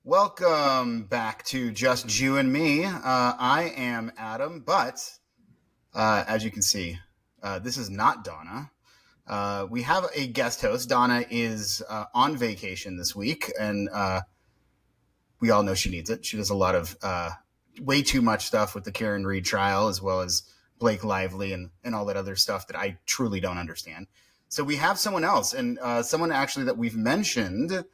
Welcome back to Just You and Me. I am Adam, but as you can see, this is not Donna. We have a guest host. Donna is on vacation this week, and we all know she needs it. She does a lot of way too much stuff with the Karen Reed trial, as well as Blake Lively and all that other stuff that I truly don't understand. So we have someone else, and someone actually that we've mentioned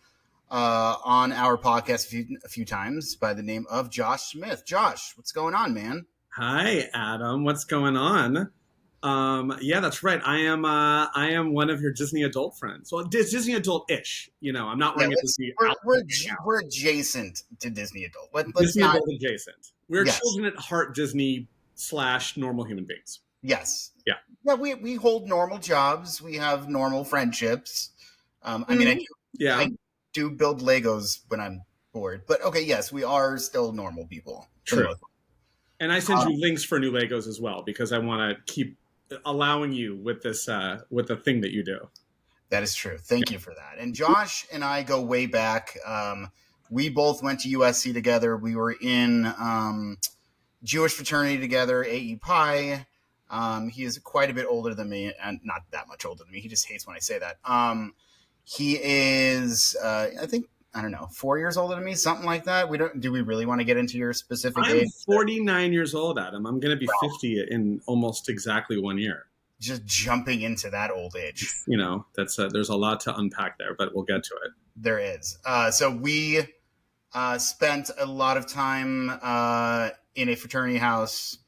on our podcast a few times by the name of Josh Smith. Josh, what's going on, man? Hi, Adam. What's going on? Yeah, that's right. I am one of your Disney adult friends. Well, Disney adult-ish. I'm not wearing a Disney outfit. We're adjacent to Disney adult. Let's Disney not, adult adjacent. We're yes. children at heart, Disney / normal human beings. Yes. Yeah. Yeah, we hold normal jobs. We have normal friendships. I do build Legos when I'm bored. But okay, yes, we are still normal people. True. And I send you links for new Legos as well, because I want to keep allowing you with this, with the thing that you do. That is true. Thank you for that. And Josh and I go way back. We both went to USC together. We were in Jewish fraternity together, AE Pi. He is quite a bit older than me, and not that much older than me. He just hates when I say that. He is, I think, 4 years older than me, something like that. Do we really want to get into your specific age? I'm 49 years old, Adam. I'm going to be 50 in almost exactly 1 year. Just jumping into that old age. That's there's a lot to unpack there, but we'll get to it. There is. So we spent a lot of time in a fraternity house,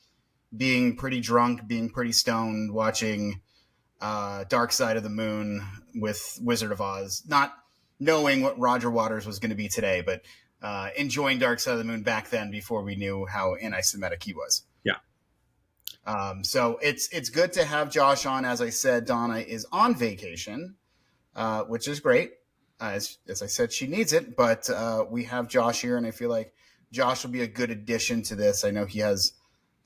being pretty drunk, being pretty stoned, watching Dark Side of the Moon with Wizard of Oz, not knowing what Roger Waters was going to be today, but enjoying Dark Side of the Moon back then before we knew how anti-Semitic he was. Yeah. So it's good to have Josh on. As I said, Donna is on vacation, which is great. As I said, she needs it, but we have Josh here, and I feel like Josh will be a good addition to this. I know he has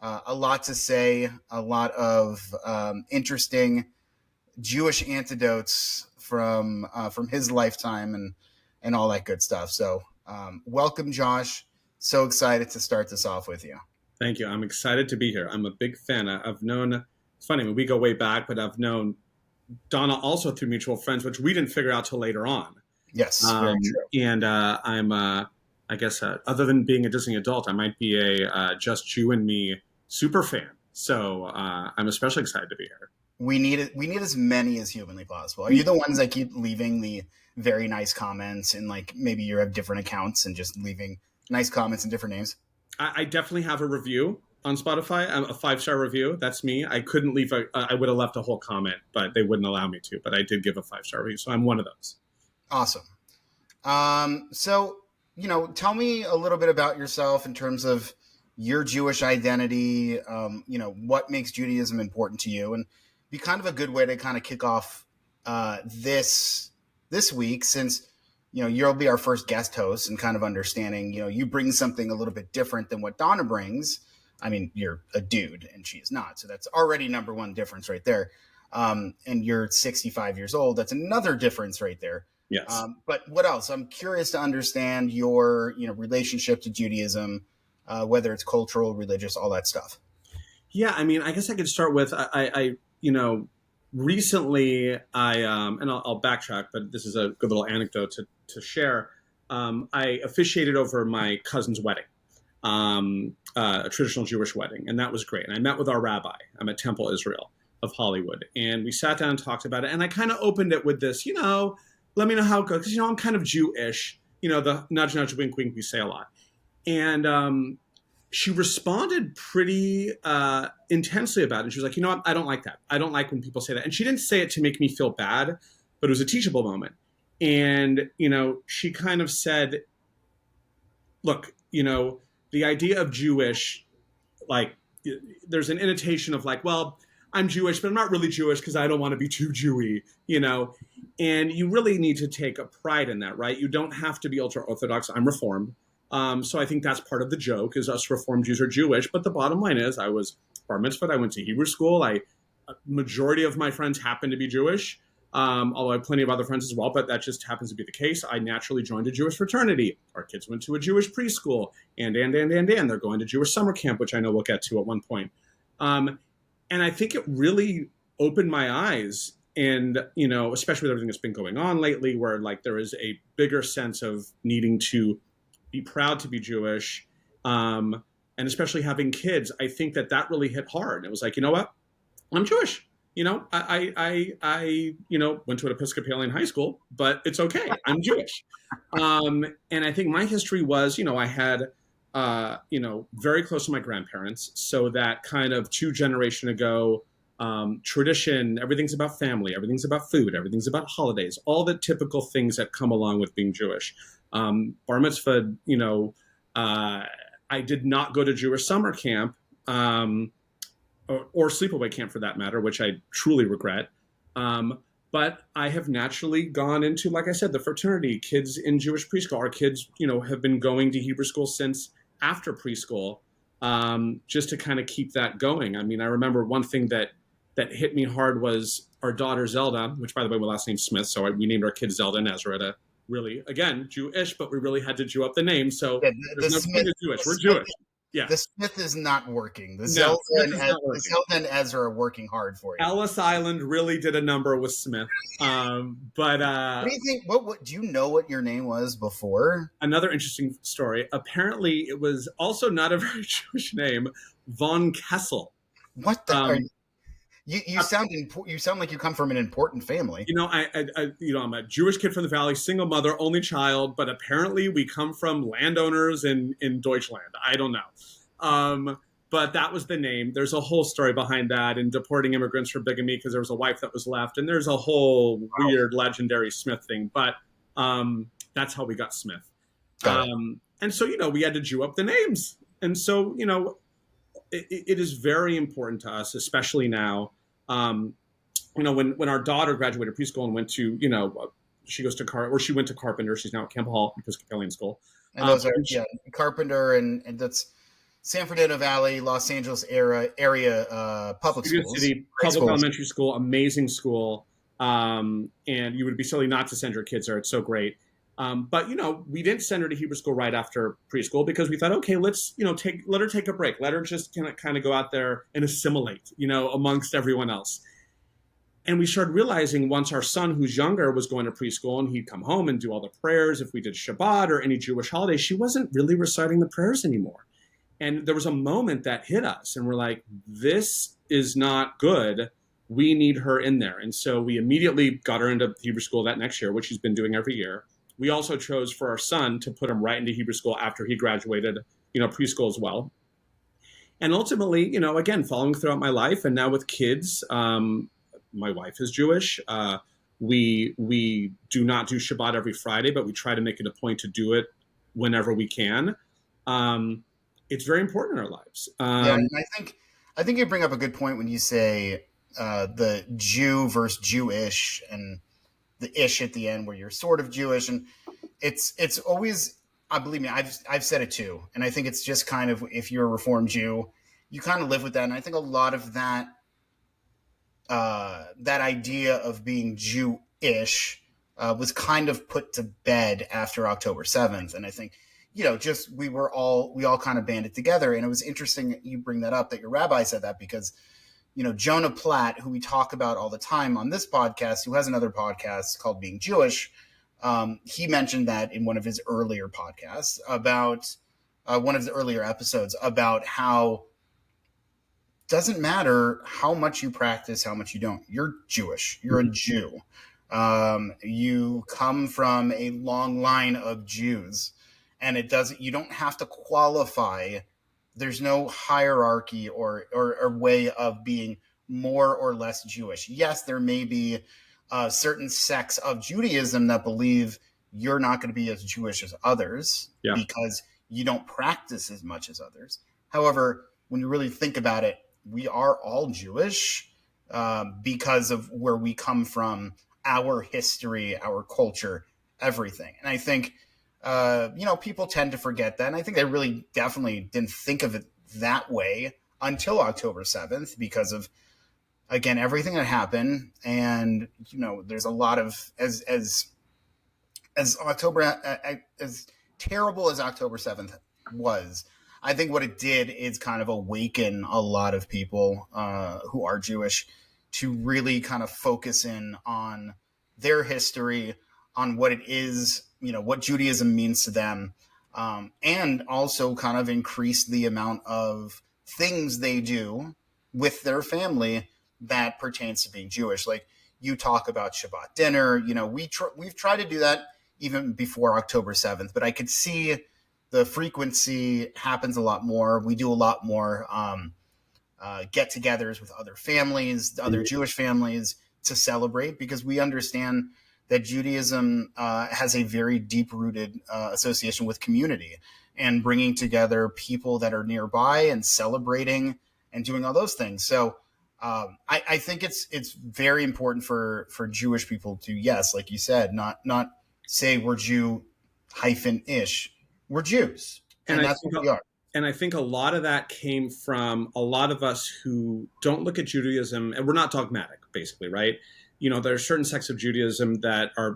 a lot to say, a lot of interesting Jewish anecdotes from his lifetime and all that good stuff. So welcome, Josh. So excited to start this off with you. Thank you. I'm excited to be here. I'm a big fan. I've known, it's funny, we go way back, but I've known Donna also through mutual friends, which we didn't figure out till later on. Yes, very true. And I'm, I guess, other than being a Disney adult, I might be a Just You and Me super fan. So I'm especially excited to be here. We need as many as humanly possible. Are you the ones that keep leaving the very nice comments, and like maybe you have different accounts and just leaving nice comments and different names? I definitely have a review on Spotify, a 5-star review. That's me. I couldn't leave I would have left a whole comment, but they wouldn't allow me to. But I did give a 5-star review, so I'm one of those. Awesome. So tell me a little bit about yourself in terms of your Jewish identity. What makes Judaism important to you, and be kind of a good way to kind of kick off this week, since you'll be our first guest host, and kind of understanding you bring something a little bit different than what Donna brings. I mean, you're a dude and she's not, so that's already number one difference right there. And you're 65 years old. That's another difference right there. Yes. But what else? I'm curious to understand your relationship to Judaism, whether it's cultural, religious, all that stuff. Yeah, I mean, I guess I could start with I recently and I'll backtrack, but this is a good little anecdote to share. I officiated over my cousin's wedding, a traditional Jewish wedding, and that was great. And I met with our rabbi. I'm at Temple Israel of Hollywood, and we sat down and talked about it. And I kind of opened it with this, let me know how it goes, because I'm kind of Jewish. The nudge, nudge, wink, wink we say a lot, and she responded pretty intensely about it. And she was like, what? I don't like that. I don't like when people say that. And she didn't say it to make me feel bad, but it was a teachable moment. And, she kind of said, look, the idea of Jewish, like, there's an intonation of like, well, I'm Jewish, but I'm not really Jewish because I don't want to be too Jewy, and you really need to take a pride in that, right? You don't have to be ultra Orthodox. I'm Reformed. So I think that's part of the joke, is us Reformed Jews are Jewish. But the bottom line is I was bar mitzvahed. I went to Hebrew school. Majority of my friends happen to be Jewish. although I have plenty of other friends as well, but that just happens to be the case. I naturally joined a Jewish fraternity. Our kids went to a Jewish preschool, and they're going to Jewish summer camp, which I know we'll get to at one point. And I think it really opened my eyes, and especially with everything that's been going on lately, where like there is a bigger sense of needing to be proud to be Jewish, and especially having kids. I think that really hit hard. It was like, you know what, I'm Jewish. I went to an Episcopalian high school, but it's okay. I'm Jewish. And I think my history was, I had, very close to my grandparents. So that kind of 2 generation ago, tradition, everything's about family, everything's about food, everything's about holidays, all the typical things that come along with being Jewish. Bar mitzvah, I did not go to Jewish summer camp, or sleepaway camp for that matter, which I truly regret. But I have naturally gone into, like I said, the fraternity, kids in Jewish preschool. Our kids, have been going to Hebrew school since after preschool, just to kind of keep that going. I mean, I remember one thing that hit me hard was our daughter Zelda, which, by the way, my last name's Smith, so we named our kids Zelda and Ezra to really, again, Jewish, but we really had to Jew up the name. So there's no point of Jewish. We're Jewish. Yeah. The Smith is not working. The Zelda and Ezra are working hard for you. Ellis Island really did a number with Smith. But what do you think? What do you know what your name was before? Another interesting story. Apparently, it was also not a very Jewish name, Von Kessel. What the? You sound like you come from an important family. I'm a Jewish kid from the Valley, single mother, only child, but apparently we come from landowners in Deutschland. I don't know. But that was the name. There's a whole story behind that, and deporting immigrants for bigamy because there was a wife that was left, and there's a whole weird legendary Smith thing. But that's how we got Smith. And so, we had to Jew up the names. And so, it is very important to us, especially now. When our daughter graduated preschool and went to, she went to Carpenter. She's now at Campbell Hall Episcopalian School. And those are Carpenter, and that's San Fernando Valley, Los Angeles area public schools. City public elementary school, amazing school. And you would be silly not to send your kids there. It's so great. But we didn't send her to Hebrew school right after preschool because we thought, okay, let's let her take a break, let her just kind of go out there and assimilate, amongst everyone else. And we started realizing once our son, who's younger, was going to preschool and he'd come home and do all the prayers. If we did Shabbat or any Jewish holiday, she wasn't really reciting the prayers anymore. And there was a moment that hit us, and we're like, this is not good. We need her in there. And so we immediately got her into Hebrew school that next year, which she's been doing every year. We also chose for our son to put him right into Hebrew school after he graduated, preschool as well. And ultimately, again, following throughout my life and now with kids, my wife is Jewish. We do not do Shabbat every Friday, but we try to make it a point to do it whenever we can. It's very important in our lives. And I think you bring up a good point when you say the Jew versus Jewish and the ish at the end where you're sort of Jewish, and it's always, I believe me, I've said it too, and I think it's just kind of, if you're a Reformed Jew, you kind of live with that, and I think a lot of that that idea of being Jewish was kind of put to bed after October 7th, and I think just we all kind of banded together, and it was interesting that you bring that up, that your rabbi said that, because Jonah Platt, who we talk about all the time on this podcast, who has another podcast called Being Jewish, he mentioned that in one of his earlier podcasts about one of the earlier episodes about how doesn't matter how much you practice, how much you don't. You're Jewish. You're a Jew. You come from a long line of Jews, and you don't have to qualify. There's no hierarchy or way of being more or less Jewish. Yes, there may be certain sects of Judaism that believe you're not going to be as Jewish as others because you don't practice as much as others. However, when you really think about it, we are all Jewish because of where we come from, our history, our culture, everything. And I think people tend to forget that. And I think they really definitely didn't think of it that way until October 7th because of again, everything that happened, and there's a lot of as October as terrible as October 7th was. I think what it did is kind of awaken a lot of people who are Jewish to really kind of focus in on their history, on what it is, what Judaism means to them, and also kind of increase the amount of things they do with their family that pertains to being Jewish. Like you talk about Shabbat dinner, we've tried to do that even before October 7th, but I could see the frequency happens a lot more. We do a lot more get-togethers with other families, other Jewish families to celebrate, because we understand that Judaism has a very deep-rooted association with community and bringing together people that are nearby and celebrating and doing all those things. So I think it's very important for Jewish people to, yes, like you said, not say we're Jew hyphen-ish. We're Jews, and that's what we are. And I think a lot of that came from a lot of us who don't look at Judaism, and we're not dogmatic, basically, right? There are certain sects of Judaism that are,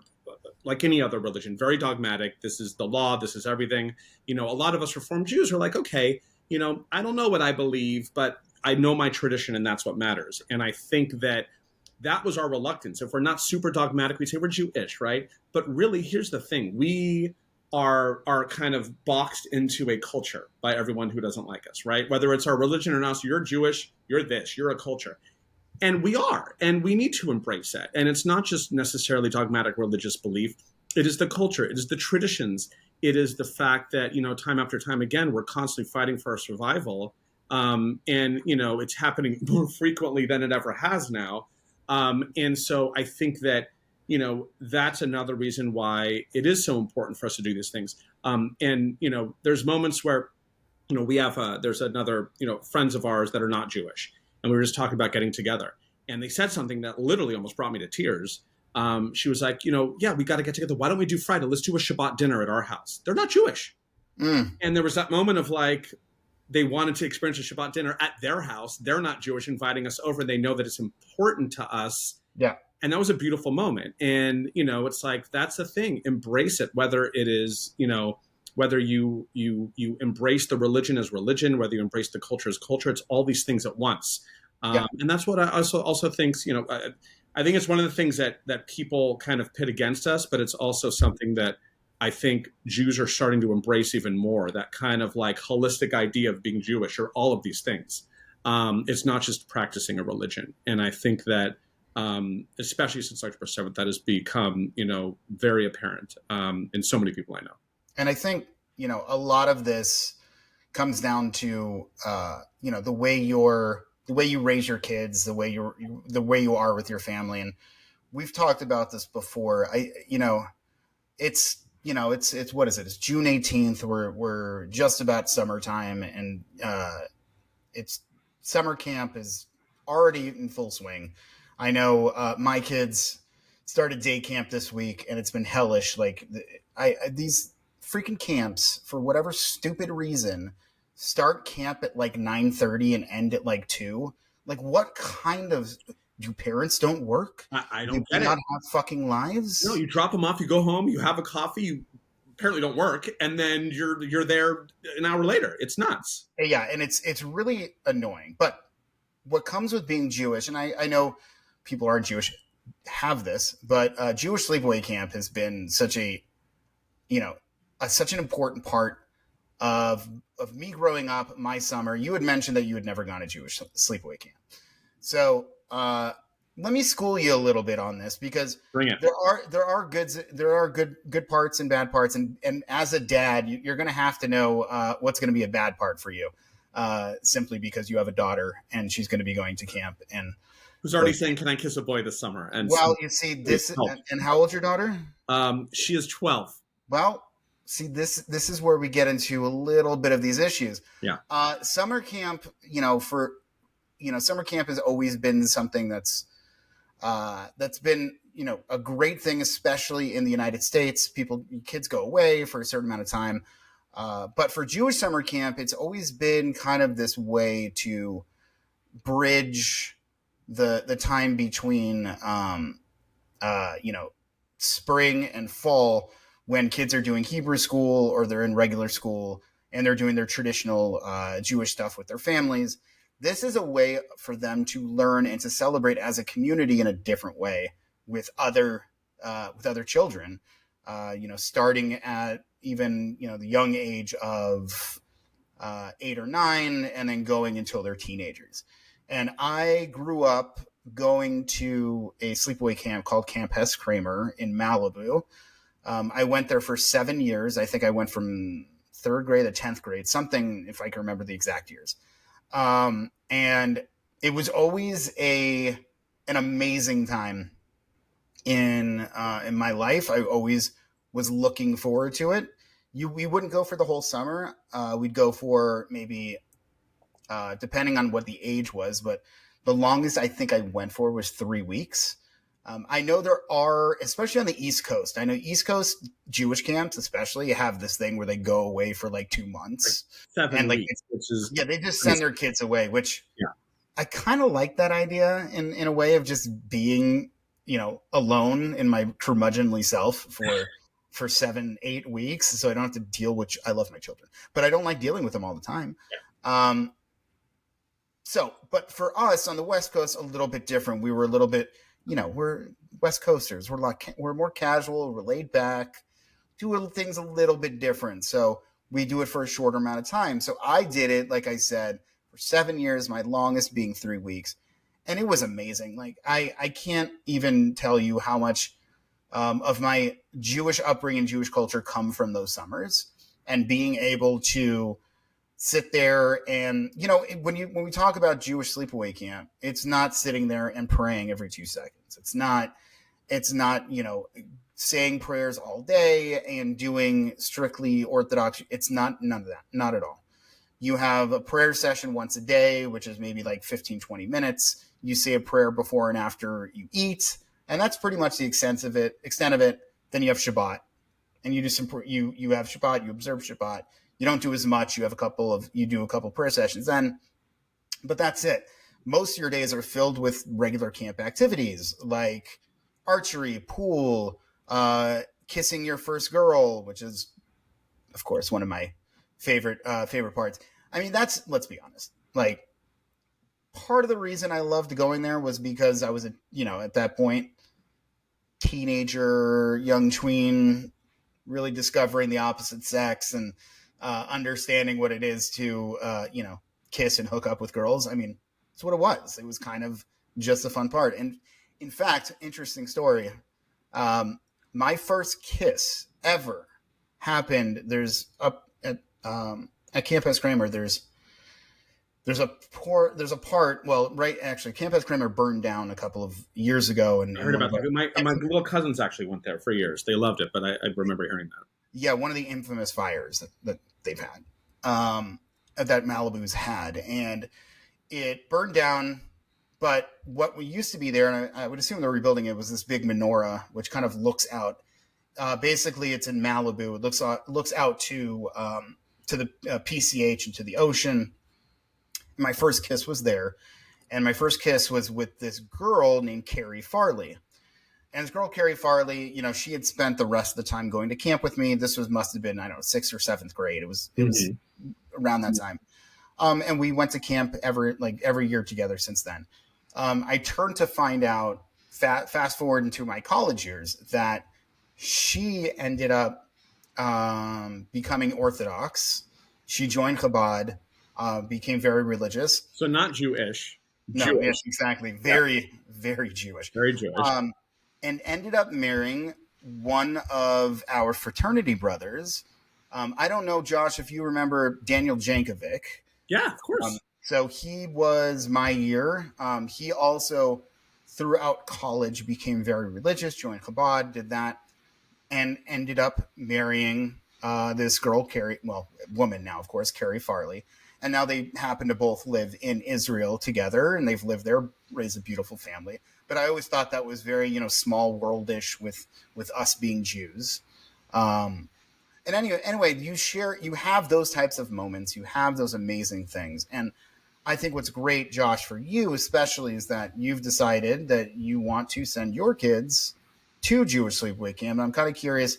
like any other religion, very dogmatic. This is the law. This is everything. A lot of us Reformed Jews are like, okay, I don't know what I believe, but I know my tradition, and that's what matters. And I think that was our reluctance. If we're not super dogmatic, we say we're Jewish, right? But really, here's the thing. We are kind of boxed into a culture by everyone who doesn't like us, right? Whether it's our religion or not, so you're Jewish, you're this, you're a culture. And we are, and we need to embrace that. And it's not just necessarily dogmatic religious belief. It is the culture. It is the traditions. It is the fact that, time after time again, we're constantly fighting for our survival. And, it's happening more frequently than it ever has now. And so I think that, that's another reason why it is so important for us to do these things. And, there's moments where, we have, there's another, friends of ours that are not Jewish. And we were just talking about getting together. And they said something that literally almost brought me to tears. She was like, yeah, we got to get together. Why don't we do Friday? Let's do a Shabbat dinner at our house. They're not Jewish. And there was that moment of like, they wanted to experience a Shabbat dinner at their house. They're not Jewish, inviting us over. They know that it's important to us. Yeah. And that was a beautiful moment. And, it's like, that's the thing. Embrace it, whether it is, whether you embrace the religion as religion, whether you embrace the culture as culture. It's all these things at once. And that's what I also think, I think it's one of the things that people kind of pit against us, but it's also something that I think Jews are starting to embrace even more, that kind of like holistic idea of being Jewish, or all of these things. It's not just practicing a religion. And I think that, especially since October 7th, that has become, very apparent in so many people I know. And I think, a lot of this comes down to, the way you raise your kids, the way you are with your family. And we've talked about this before. It's what is it? It's June 18th. We're just about summertime, and it's summer camp is already in full swing. I know my kids started day camp this week, and it's been hellish. Like these freaking camps, for whatever stupid reason, start camp at like 9:30 and end at like 2. Like, what kind of, do parents don't work? I don't get it. Not have fucking lives? No, you drop them off, you go home, you have a coffee, you apparently don't work, and then you're there an hour later. It's nuts. Yeah, and it's really annoying. But what comes with being Jewish, and I know people aren't Jewish have this, but Jewish sleepaway camp has been such such an important part of me growing up, my summer. You had mentioned that you had never gone to Jewish sleepaway camp. So let me school you a little bit on this, because there are good parts and bad parts, and as a dad, you're going to have to know what's going to be a bad part for you, simply because you have a daughter and she's going to be going to camp, and who's already saying, "Can I kiss a boy this summer?" And well, you see this, and how old's your daughter? She is 12. Well, see, this is where we get into a little bit of these issues. Yeah. Summer camp, summer camp has always been something that's been, a great thing, especially in the United States. Kids go away for a certain amount of time. But for Jewish summer camp, it's always been kind of this way to bridge the time between you know, spring and fall, when kids are doing Hebrew school or they're in regular school and they're doing their traditional Jewish stuff with their families. This is a way for them to learn and to celebrate as a community in a different way with other children. You know, starting at even, you know, the young age of 8 or 9, and then going until they're teenagers. And I grew up going to a sleepaway camp called Camp Hess Kramer in Malibu. I went there for 7 years. I think I went from third grade to 10th grade, something, if I can remember the exact years. And it was always an amazing time in my life. I always was looking forward to it. We wouldn't go for the whole summer. We'd go for maybe depending on what the age was, but the longest I think I went for was 3 weeks. I know there are, especially on the East Coast, I know East Coast Jewish camps, especially, have this thing where they go away for like 2 months. Like 7 weeks, which is yeah, they just send their kids away, which yeah. I kind of like that idea in a way of just being, you know, alone in my curmudgeonly self for 7, 8 weeks, so I don't have to deal with. I love my children, but I don't like dealing with them all the time. Um, but for us on the West Coast, a little bit different. We were a little bit, you know, we're West Coasters. We're more casual, we're laid back, do things a little bit different. So we do it for a shorter amount of time. So I did it, like I said, for 7 years, my longest being 3 weeks. And it was amazing. Like I can't even tell you how much of my Jewish upbringing, Jewish culture come from those summers, and being able to sit there and, you know, when we talk about Jewish sleepaway camp, it's not sitting there and praying every 2 seconds. It's not, you know, saying prayers all day and doing strictly Orthodox. It's not, none of that, not at all. You have a prayer session once a day, which is maybe like 15, 20 minutes. You say a prayer before and after you eat, and that's pretty much the extent of it. Then you have Shabbat, and you do some, you have Shabbat, you observe Shabbat. You don't do as much. You do a couple prayer sessions then, but that's it. Most of your days are filled with regular camp activities like archery, pool, kissing your first girl, which is, of course, one of my favorite parts. I mean, let's be honest. Like, part of the reason I loved going there was because I was, at that point, teenager, young tween, really discovering the opposite sex and understanding what it is to, kiss and hook up with girls. I mean, it's what it was. It was kind of just a fun part. And in fact, interesting story. My first kiss ever happened. There's up at Camp S. Kramer. There's a part. Well, right. Actually, Camp S. Kramer burned down a couple of years ago. And I heard about that. My little cousins actually went there for years. They loved it, but I remember hearing that. Yeah, one of the infamous fires that they've had, that Malibu's had, and it burned down. But what used to be there, and I would assume they're rebuilding it, was this big menorah, which kind of looks out. Basically, it's in Malibu. It looks out to the PCH and to the ocean. My first kiss was there, and my first kiss was with this girl named Carrie Farley. And this girl, Carrie Farley, she had spent the rest of the time going to camp with me. This must have been, I don't know, 6th or 7th grade. It was around that time. And we went to camp every year together since then. I turned to find out, fast forward into my college years, that she ended up becoming Orthodox. She joined Chabad, became very religious. So not Jewish. No, Jewish. Yes, exactly. Very, very Jewish. Very Jewish. And ended up marrying one of our fraternity brothers. I don't know, Josh, if you remember Daniel Jankovic. Yeah, of course. So he was my year. He also, throughout college, became very religious, joined Chabad, did that, and ended up marrying this girl, woman now, of course, Carrie Farley. And now they happen to both live in Israel together, and they've lived there, raised a beautiful family. But I always thought that was very, small worldish with us being Jews. And anyway, you have those types of moments, you have those amazing things. And I think what's great, Josh, for you especially, is that you've decided that you want to send your kids to Jewish sleepaway camp. I'm kind of curious,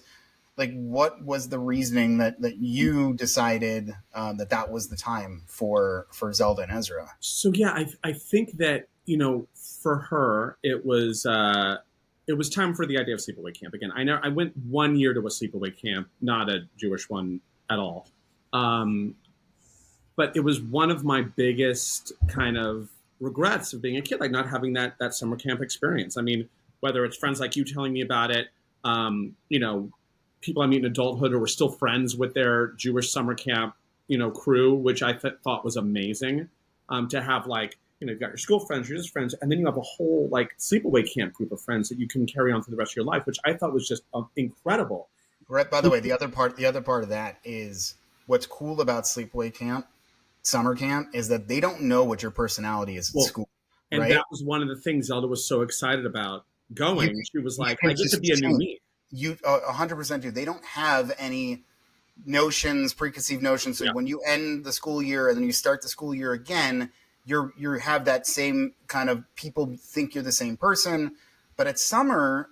like, what was the reasoning that you decided that was the time for Zelda and Ezra? So yeah, I think that for her it was time for the idea of sleepaway camp again. I went 1 year to a sleepaway camp, not a Jewish one at all. Um, but it was one of my biggest kind of regrets of being a kid, like not having that summer camp experience. I mean, whether it's friends like you telling me about it, people I meet in adulthood who were still friends with their Jewish summer camp, crew, which I thought was amazing. To have like, you've got your school friends, your friends, and then you have a whole like sleepaway camp group of friends that you can carry on through the rest of your life, which I thought was just incredible. Right. By the way, the other part of that is what's cool about sleepaway camp, summer camp, is that they don't know what your personality is at Well, school, and right? that was one of the things Zelda was so excited about You going. She was you like, can I get to just be a new change. me. You 100% do. They don't have any notions, preconceived notions. So Yeah. when you end the school year and then you start the school year again, you have that same kind of, people think you're the same person. But at summer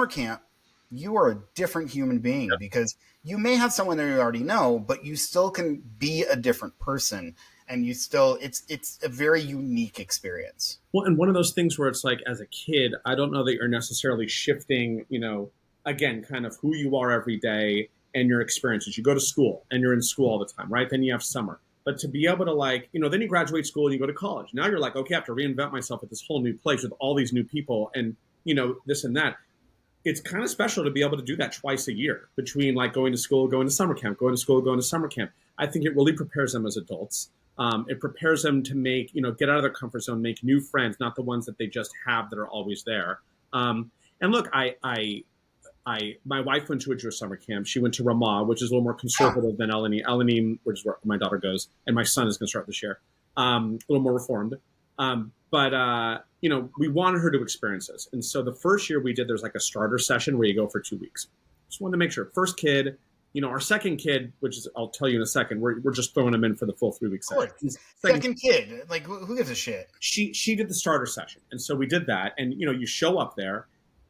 camp, you are a different human being, because you may have someone that you already know, but you still can be a different person, and you still, it's a very unique experience. Well, and one of those things where it's like, as a kid, I don't know that you're necessarily shifting, again, kind of who you are every day and your experiences. You go to school and you're in school all the time, right? Then you have summer. But to be able to like, then you graduate school and you go to college. Now you're like, okay, I have to reinvent myself at this whole new place with all these new people and, this and that. It's kind of special to be able to do that twice a year between like going to school, going to summer camp, going to school, going to summer camp. I think it really prepares them as adults. It prepares them to make, get out of their comfort zone, make new friends, not the ones that they just have that are always there. And look, my wife went to a Jewish summer camp. She went to Ramah, which is a little more conservative than Elanim, which is where my daughter goes, and my son is going to start this year. A little more reformed. But we wanted her to experience this. And so the first year we did, there's like a starter session where you go for 2 weeks. Just wanted to make sure. First kid, our second kid, which is, I'll tell you in a second, we're just throwing him in for the full 3 week session. Second kid, like, who gives a shit? She did the starter session. And so we did that. And, you show up there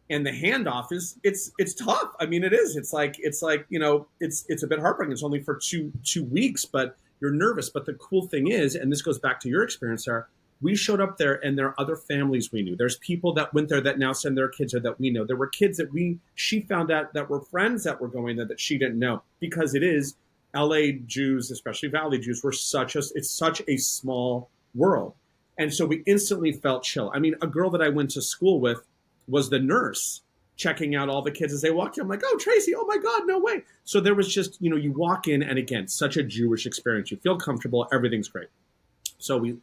and the handoff is, it's tough. I mean, it is. It's like, it's a bit heartbreaking. It's only for two weeks, but you're nervous. But the cool thing is, and this goes back to your experience, Sarah, we showed up there and there are other families we knew. There's people that went there that now send their kids there that we know. There were kids that she found out that were friends that were going there that she didn't know, because it is LA Jews, especially Valley Jews, it's such a small world. And so we instantly felt chill. I mean, a girl that I went to school with was the nurse checking out all the kids as they walked in. I'm like, oh, Tracy, oh my God, no way. So there was just, you walk in and again, such a Jewish experience. You feel comfortable. Everything's great. So we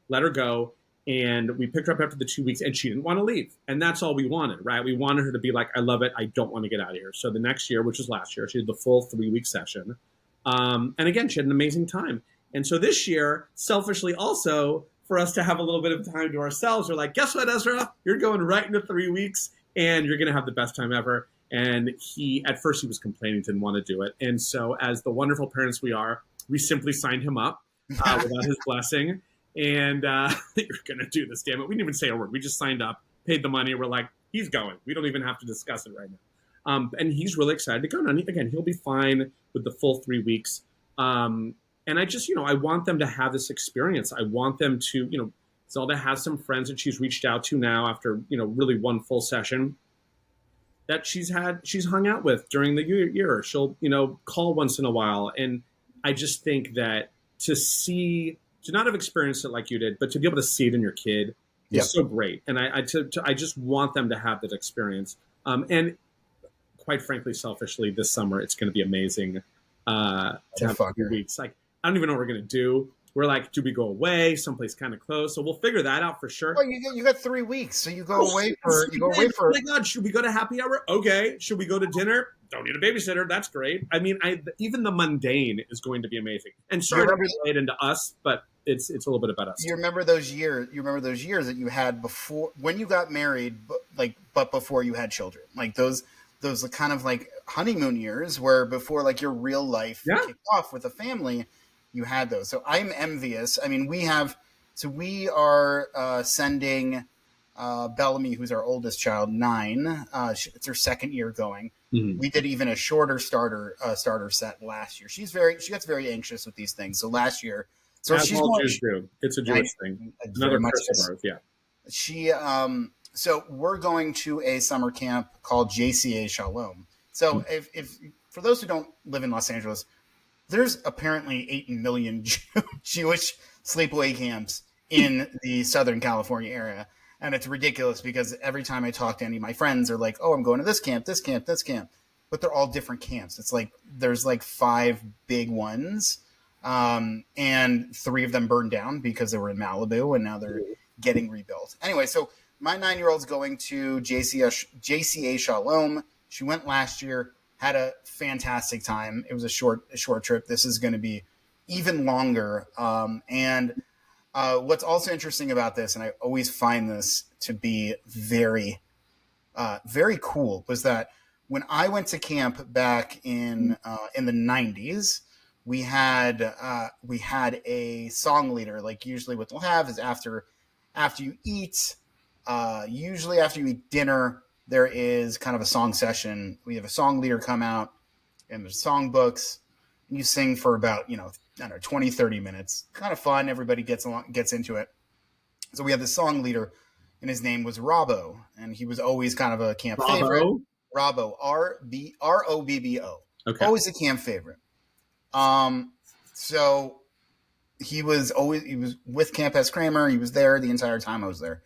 let her go, and we picked her up after the 2 weeks, and she didn't want to leave. And that's all we wanted, right? We wanted her to be like, I love it. I don't want to get out of here. So the next year, which was last year, she did the full 3 week session. And again, she had an amazing time. And so this year, selfishly also, for us to have a little bit of time to ourselves, we're like, guess what, Ezra? You're going right into 3 weeks, and you're going to have the best time ever. And at first he was complaining, didn't want to do it. And so as the wonderful parents we are, we simply signed him up without his blessing. And you're going to do this, damn it. We didn't even say a word. We just signed up, paid the money. We're like, he's going. We don't even have to discuss it right now. And he's really excited to go. And again, he'll be fine with the full 3 weeks. And I just, I want them to have this experience. I want them to, Zelda has some friends that she's reached out to now after, really one full session that she's hung out with during the year. She'll, call once in a while. And I just think that to not have experienced it like you did, but to be able to see it in your kid is so great. And I just want them to have that experience. And quite frankly, selfishly, this summer, it's going to be amazing to have 2 weeks. Like, I don't even know what we're going to do. We're like, do we go away someplace kind of close? So we'll figure that out for sure. Well, you got 3 weeks, so you go away for. Oh my God, should we go to happy hour? Okay. Should we go to dinner? Don't need a babysitter. That's great. I mean, even the mundane is going to be amazing. And sorry to relate into us, but it's a little bit about us. You remember those years? You remember those years that you had before, when you got married, but before you had children, like those kind of like honeymoon years, where before like your real life kicked off with a family. you had those. So I'm envious. I mean, we are sending Bellamy, who's our oldest child, 9. It's her second year going. Mhm. We did even a shorter starter set last year. She gets very anxious with these things. So last year, so As she's all going. Jews do. It's a I, Jewish thing. very Another much curse of is. ours. Yeah. So we're going to a summer camp called JCA Shalom. So Mm. if for those who don't live in Los Angeles, there's apparently 8 million Jewish sleepaway camps in the Southern California area. And it's ridiculous because every time I talk to any of my friends, they're like, oh, I'm going to this camp, this camp, this camp. But they're all different camps. It's like there's like 5 big ones. And 3 of them burned down because they were in Malibu and now they're getting rebuilt. Anyway, so my 9-year-old's going to JCA Shalom. She went last year, had a fantastic time. It was a short trip. This is going to be even longer. And what's also interesting about this, and I always find this to be very, very cool, was that when I went to camp back in the '90s, we had a song leader. Like usually, what they'll have is after you eat, usually after you eat dinner, there is kind of a song session. We have a song leader come out and there's song books. And you sing for about, I don't know, 20, 30 minutes. Kind of fun. Everybody gets into it. So we had this song leader, and his name was Robbo, and he was always kind of a camp favorite. Bravo. Robbo, Robbo, Okay. always a camp favorite. So he was with Camp S. Kramer. He was there the entire time I was there.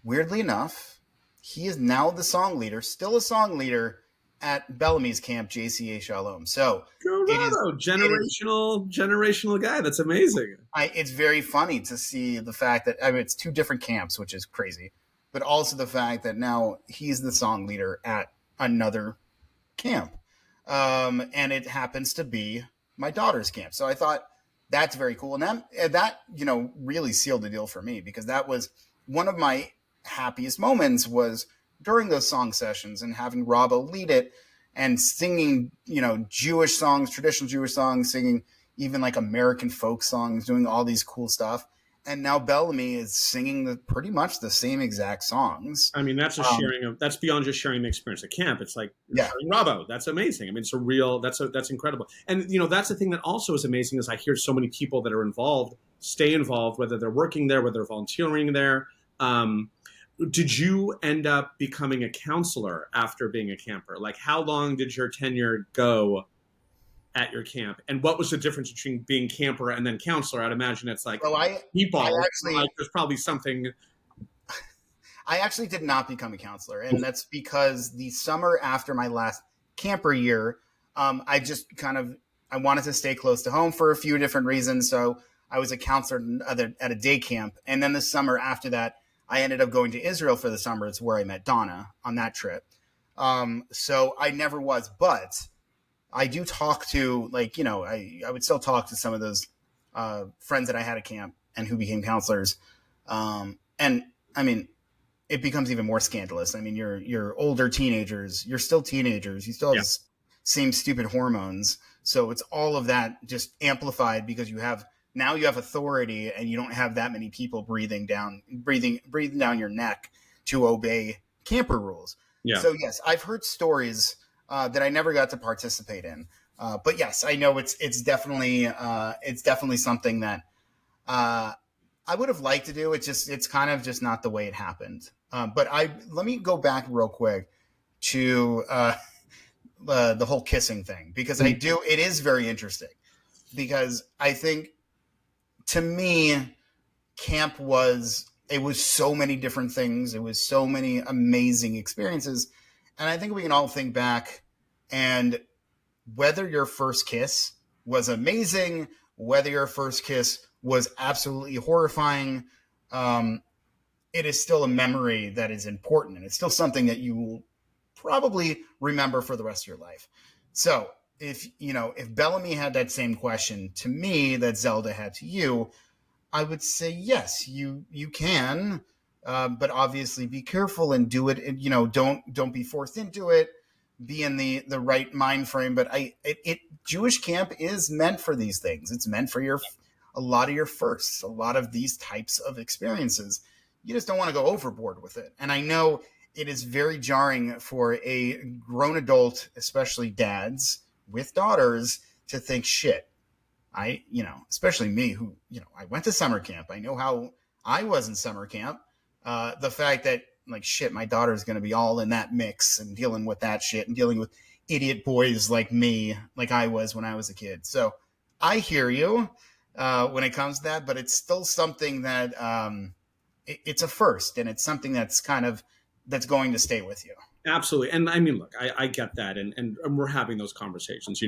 Weirdly enough, he is now the song leader, still a song leader at Bellamy's camp, JCA Shalom. So Bravo. Generational guy. That's amazing. it's very funny to see the fact that, I mean, it's 2 different camps, which is crazy, but also the fact that now he's the song leader at another camp. And it happens to be my daughter's camp. So I thought that's very cool. And that really sealed the deal for me, because that was one of my happiest moments was during those song sessions and having Robbo lead it and singing, Jewish songs, traditional Jewish songs, singing even like American folk songs, doing all these cool stuff. And now Bellamy is singing pretty much the same exact songs. I mean, that's that's beyond just sharing the experience at camp. It's like Yeah. sharing Robbo. That's amazing. I mean, that's incredible. And that's the thing that also is amazing is I hear so many people that are involved stay involved, whether they're working there, whether they're volunteering there. Did you end up becoming a counselor after being a camper? Like, how long did your tenure go at your camp? And what was the difference between being camper and then counselor? I'd imagine it's like there's probably something. I actually did not become a counselor, and that's because the summer after my last camper year, I just I wanted to stay close to home for a few different reasons. So I was a counselor at a day camp, and then the summer after that, I ended up going to Israel for the summer. It's where I met Donna on that trip. So I never was, but I do talk to, I would still talk to some of those friends that I had at camp and who became counselors. And I mean, it becomes even more scandalous. I mean, you're older teenagers, you're still teenagers, you still have the same stupid hormones. So it's all of that just amplified because you have authority and you don't have that many people breathing down your neck to obey camper rules. Yeah. So yes, I've heard stories that I never got to participate in. But yes, I know it's definitely something that I would have liked to do. It's kind of just not the way it happened. But let me go back real quick to the whole kissing thing, because it is very interesting, because I think, to me, camp was so many different things. It was so many amazing experiences. And I think we can all think back, and whether your first kiss was amazing, whether your first kiss was absolutely horrifying, it is still a memory that is important. And it's still something that you will probably remember for the rest of your life. So if Bellamy had that same question to me that Zelda had to you, I would say, yes, you can, but obviously be careful and do it. And, don't be forced into it, be in the right mind frame. But Jewish camp is meant for these things. It's meant for a lot of your firsts, a lot of these types of experiences. You just don't want to go overboard with it. And I know it is very jarring for a grown adult, especially dads with daughters, to think, shit, especially me who, I went to summer camp. I know how I was in summer camp. The fact that, like, shit, my daughter's going to be all in that mix and dealing with that shit and dealing with idiot boys like me, like I was when I was a kid. So I hear you when it comes to that, but it's still something that it's a first, and it's something that's that's going to stay with you. Absolutely. And I mean, look, I get that. And we're having those conversations,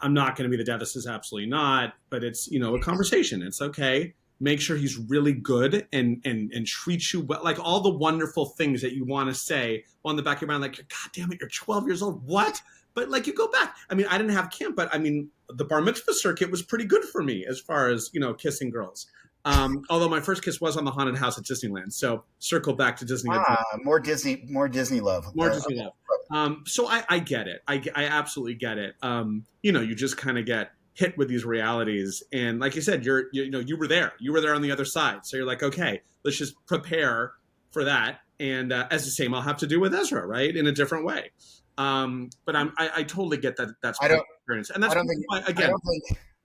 I'm not going to be the dad that says absolutely not, but it's, a conversation. It's okay. Make sure he's really good and treat you well, like all the wonderful things that you want to say on the back of your mind, like, God damn it, you're 12 years old. What? But like, you go back. I mean, I didn't have camp, but I mean, the bar mitzvah circuit was pretty good for me as far as, kissing girls. Although my first kiss was on the haunted house at Disneyland. So circle back to Disney. More Disney love. More Disney love. So I get it. I absolutely get it. You just kind of get hit with these realities, and like you said, you were there. You were there on the other side. So you're like, okay, let's just prepare for that. And as the same, I'll have to do with Ezra, right, in a different way. But I totally get that. That's my experience, and that's why, again.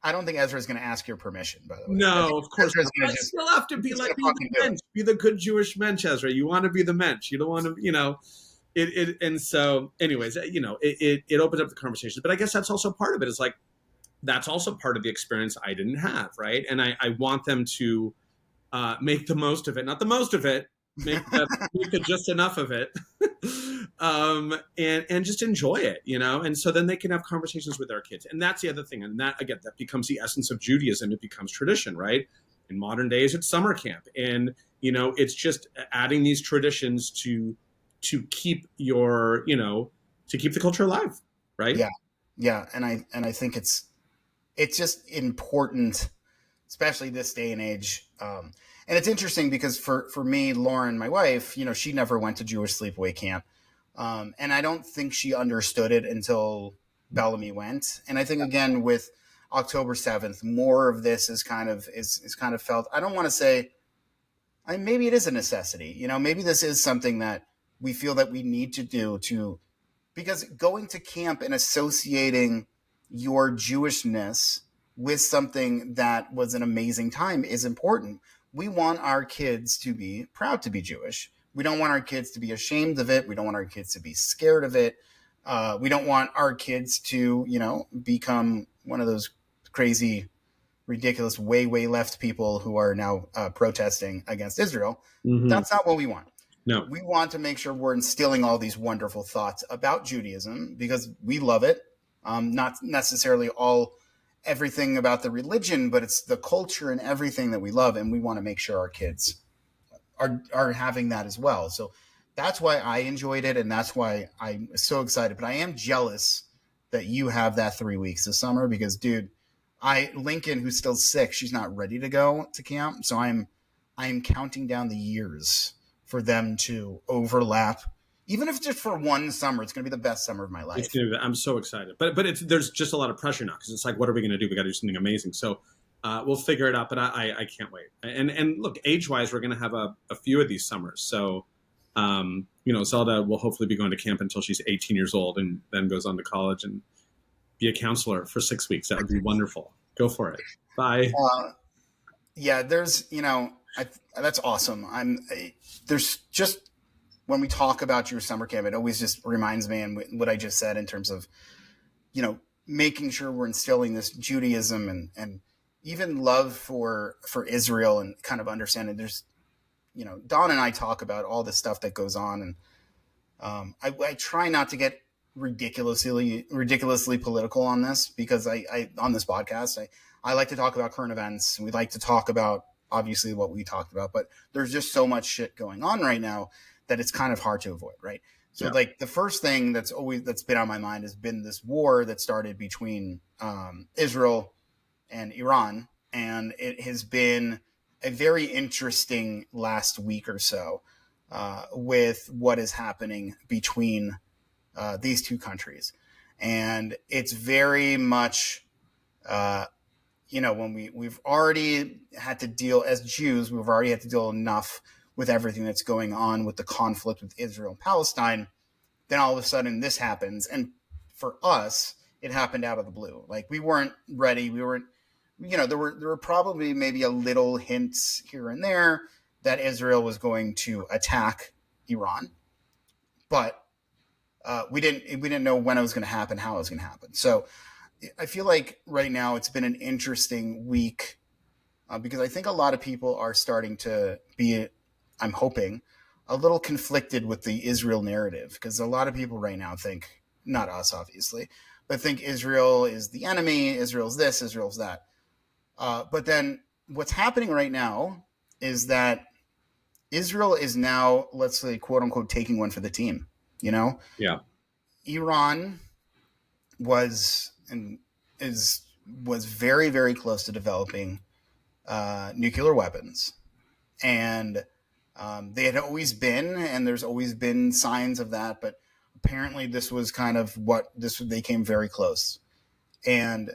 I don't think Ezra's going to ask your permission, by the way. No, of course not. You still have to be like, be the good Jewish mensch, Ezra. You want to be the mensch. You don't want to, it. And so, anyways, it opens up the conversations. But I guess that's also part of it. It's like, that's also part of the experience I didn't have, right? And I want them to make the most of it. Not the most of it, make just enough of it. And just enjoy it, and so then they can have conversations with their kids. And that's the other thing. And that, again, that becomes the essence of Judaism. It becomes tradition, right? In modern days, it's summer camp. And, it's just adding these traditions to keep to keep the culture alive, right? Yeah. Yeah. And I think it's just important, especially this day and age. And it's interesting because for me, Lauren, my wife, she never went to Jewish sleepaway camp. And I don't think she understood it until Bellamy went. And I think, again, with October 7th, more of this is kind of felt. I don't want to say, maybe it is a necessity. Maybe this is something that we feel that we need to do because going to camp and associating your Jewishness with something that was an amazing time is important. We want our kids to be proud to be Jewish. We don't want our kids to be ashamed of it. We don't want our kids to be scared of it. We don't want our kids to, become one of those crazy, ridiculous, way, way left people who are now protesting against Israel. Mm-hmm. That's not what we want. No. We want to make sure we're instilling all these wonderful thoughts about Judaism because we love it. Not necessarily everything about the religion, but it's the culture and everything that we love. And we want to make sure our kids are having that as well. So that's why I enjoyed it. And that's why I'm so excited. But I am jealous that you have that 3 weeks this summer because, dude, Lincoln, who's still sick, she's not ready to go to camp. So I'm counting down the years for them to overlap. Even if just for one summer, it's going to be the best summer of my life. I'm so excited. But there's just a lot of pressure now because it's like, what are we going to do? We got to do something amazing. So we'll figure it out. But I can't wait. And look, age-wise, we're going to have a few of these summers. So, Zelda will hopefully be going to camp until she's 18 years old and then goes on to college and be a counselor for 6 weeks. That would be wonderful. Go for it. Bye. Yeah, there's, that's awesome. There's just, when we talk about your summer camp, it always just reminds me and what I just said in terms of, making sure we're instilling this Judaism and even love for Israel and kind of understanding there's, Don and I talk about all the stuff that goes on. And I try not to get ridiculously political on this because I on this podcast, I like to talk about current events. We like to talk about obviously what we talked about, but there's just so much shit going on right now that it's kind of hard to avoid, right? So like the first thing that's been on my mind has been this war that started between Israel and Iran. And it has been a very interesting last week or so with what is happening between these two countries. And it's very much, when we've already had to deal as Jews, we've already had to deal enough with everything that's going on with the conflict with Israel and Palestine. Then all of a sudden this happens. And for us, it happened out of the blue. Like, we weren't ready. We weren't, there were probably maybe a little hints here and there that Israel was going to attack Iran, but we didn't know when it was going to happen, how it was going to happen. So I feel like right now it's been an interesting week, because I think a lot of people are starting to be, I'm hoping, a little conflicted with the Israel narrative, because a lot of people right now think, not us obviously, but think Israel is the enemy, Israel's this, Israel's that. But then what's happening right now is that Israel is now, let's say, quote unquote, taking one for the team. Yeah. Iran was and was very, very close to developing nuclear weapons, and they had always been, and there's always been signs of that, but apparently this was kind of they came very close. And